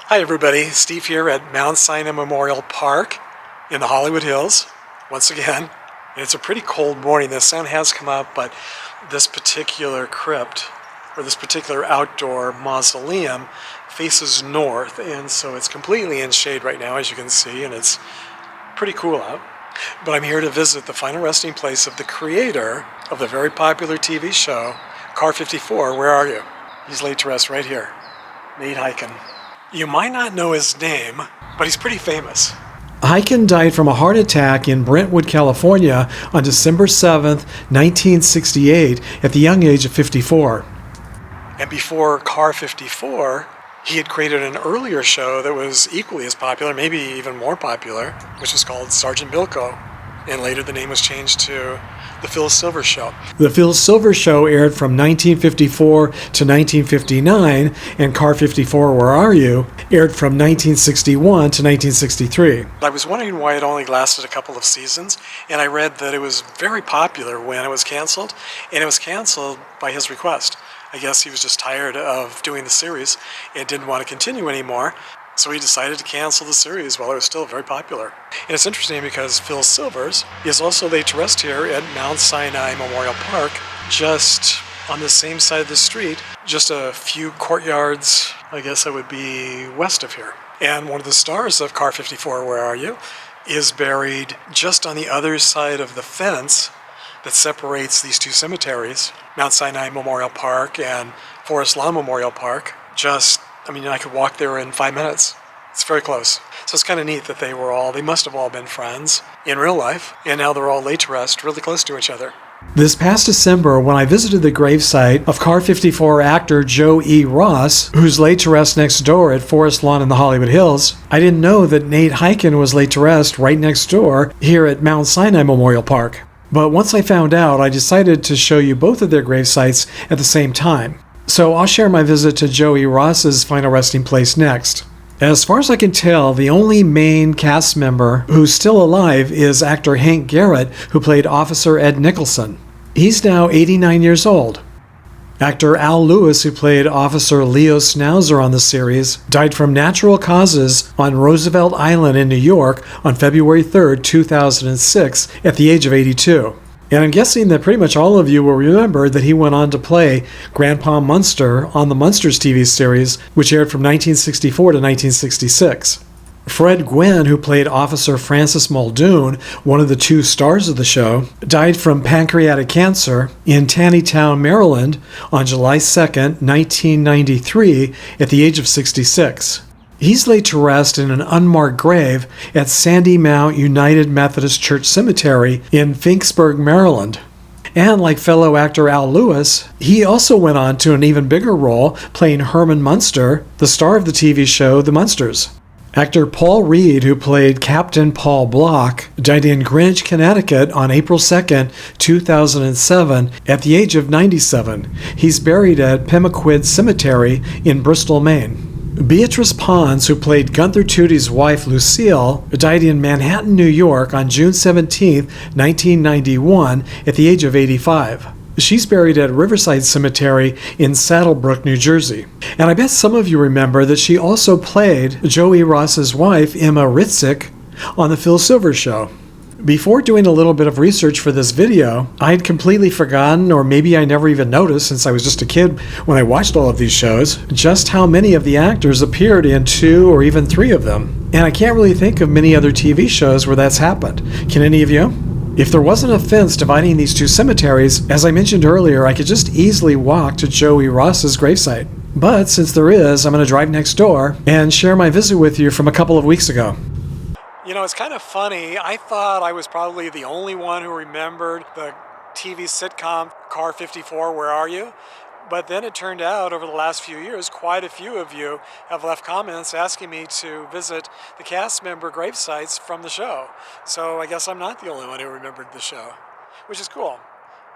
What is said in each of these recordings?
Hi everybody, Steve here at Mount Sinai Memorial Park in the Hollywood Hills, once again. And it's a pretty cold morning. The sun has come up, but this particular crypt, or this particular outdoor mausoleum, faces north, and so it's completely in shade right now, as you can see, and it's pretty cool out. But I'm here to visit the final resting place of the creator of the very popular TV show, Car 54, Where Are You? He's laid to rest right here, Nate Hiken. You might not know his name, but he's pretty famous. Hiken died from a heart attack in Brentwood, California on December 7th, 1968 at the young age of 54. And before Car 54, he had created an earlier show that was equally as popular, maybe even more popular, which was called Sergeant Bilko. And later the name was changed to The Phil Silvers Show. The Phil Silvers Show aired from 1954 to 1959, and Car 54, Where Are You? Aired from 1961 to 1963. I was wondering why it only lasted a couple of seasons, and I read that it was very popular when it was canceled, and it was canceled by his request. I guess he was just tired of doing the series and didn't want to continue anymore. So he decided to cancel the series while it was still very popular. And it's interesting because Phil Silvers is also laid to rest here at Mount Sinai Memorial Park, just on the same side of the street, just a few courtyards, I guess that would be west of here. And one of the stars of Car 54, Where Are You? Is buried just on the other side of the fence that separates these two cemeteries, Mount Sinai Memorial Park and Forest Lawn Memorial Park. I could walk there in 5 minutes. It's very close. So it's kind of neat that they must have all been friends in real life, and now they're all laid to rest really close to each other. This past December, when I visited the gravesite of Car 54 actor Joe E. Ross, who's laid to rest next door at Forest Lawn in the Hollywood Hills, I didn't know that Nate Hiken was laid to rest right next door here at Mount Sinai Memorial Park. But once I found out, I decided to show you both of their gravesites at the same time. So I'll share my visit to Joey Ross's final resting place next. As far as I can tell, the only main cast member who's still alive is actor Hank Garrett, who played Officer Ed Nicholson. He's now 89 years old. Actor Al Lewis, who played Officer Leo Schnauzer on the series, died from natural causes on Roosevelt Island in New York on February 3rd, 2006, at the age of 82. And I'm guessing that pretty much all of you will remember that he went on to play Grandpa Munster on the Munsters TV series, which aired from 1964 to 1966. Fred Gwynne, who played Officer Francis Muldoon, one of the two stars of the show, died from pancreatic cancer in Taneytown, Maryland on July 2nd, 1993, at the age of 66. He's laid to rest in an unmarked grave at Sandy Mount United Methodist Church Cemetery in Finksburg, Maryland. And like fellow actor Al Lewis, he also went on to an even bigger role playing Herman Munster, the star of the TV show The Munsters. Actor Paul Reed, who played Captain Paul Block, died in Greenwich, Connecticut on April 2nd, 2007 at the age of 97. He's buried at Pemaquid Cemetery in Bristol, Maine. Beatrice Pons, who played Gunther Toody's wife Lucille, died in Manhattan, New York on June 17, 1991 at the age of 85. She's buried at Riverside Cemetery in Saddlebrook, New Jersey. And I bet some of you remember that she also played Joey Ross's wife, Emma Ritzik, on The Phil Silvers Show. Before doing a little bit of research for this video, I had completely forgotten, or maybe I never even noticed since I was just a kid when I watched all of these shows, just how many of the actors appeared in 2 or even 3 of them. And I can't really think of many other TV shows where that's happened. Can any of you? If there wasn't a fence dividing these two cemeteries, as I mentioned earlier, I could just easily walk to Joey Ross's gravesite. But since there is, I'm going to drive next door and share my visit with you from a couple of weeks ago. You know, it's kind of funny. I thought I was probably the only one who remembered the TV sitcom Car 54, Where Are You? But then it turned out over the last few years, quite a few of you have left comments asking me to visit the cast member gravesites from the show. So I guess I'm not the only one who remembered the show, which is cool.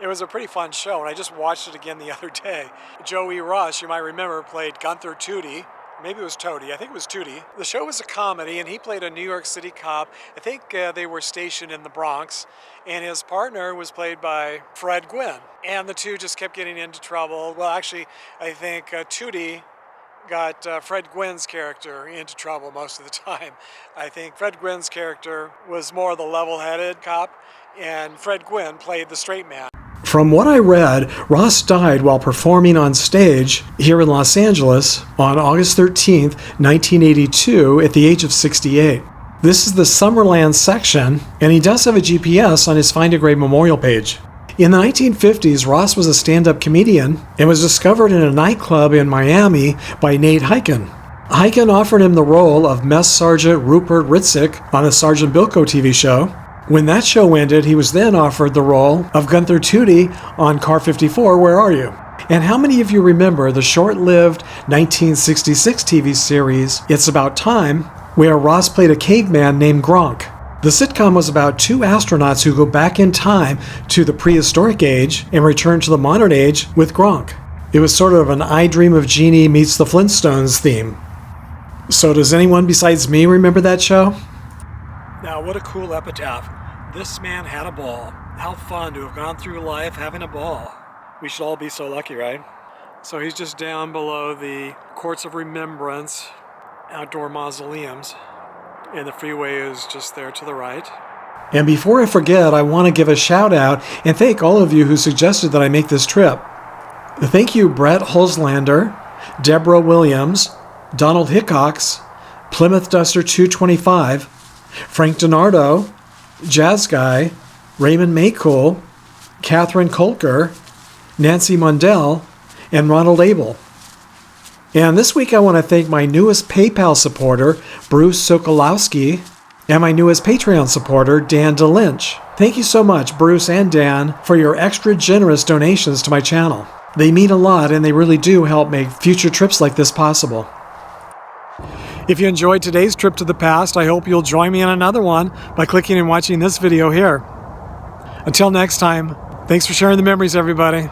It was a pretty fun show, and I just watched it again the other day. Joey Ross, you might remember, played Gunther Toody. Maybe it was Toady. I think it was Toody. The show was a comedy, and he played a New York City cop. I think they were stationed in the Bronx, and his partner was played by Fred Gwynne. And the two just kept getting into trouble. Well, actually, I think Toody got Fred Gwynne's character into trouble most of the time. I think Fred Gwynne's character was more the level-headed cop, and Fred Gwynne played the straight man. From what I read, Ross died while performing on stage here in Los Angeles on August 13th, 1982, at the age of 68. This is the Summerland section, and he does have a GPS on his Find a Grave memorial page. In the 1950s, Ross was a stand-up comedian and was discovered in a nightclub in Miami by Nate Hiken. Hiken offered him the role of Mess Sergeant Rupert Ritzik on the Sergeant Bilko TV show. When that show ended, he was then offered the role of Gunther Toody on Car 54, Where Are You? And how many of you remember the short-lived 1966 TV series, It's About Time, where Ross played a caveman named Gronk? The sitcom was about two astronauts who go back in time to the prehistoric age and return to the modern age with Gronk. It was sort of an I Dream of Jeannie meets the Flintstones theme. So does anyone besides me remember that show? Now, what a cool epitaph. This man had a ball. How fun to have gone through life having a ball. We should all be so lucky, right? So he's just down below the Courts of Remembrance, outdoor mausoleums, and the freeway is just there to the right. And before I forget, I want to give a shout out and thank all of you who suggested that I make this trip. Thank you, Brett Holzlander, Deborah Williams, Donald Hickox, Plymouth Duster 225, Frank DiNardo, Jazz Guy, Raymond Maycool, Catherine Kolker, Nancy Mundell, and Ronald Abel. And this week I want to thank my newest PayPal supporter, Bruce Sokolowski, and my newest Patreon supporter, Dan DeLynch. Thank you so much, Bruce and Dan, for your extra generous donations to my channel. They mean a lot and they really do help make future trips like this possible. If you enjoyed today's trip to the past, I hope you'll join me in another one by clicking and watching this video here. Until next time, thanks for sharing the memories, everybody.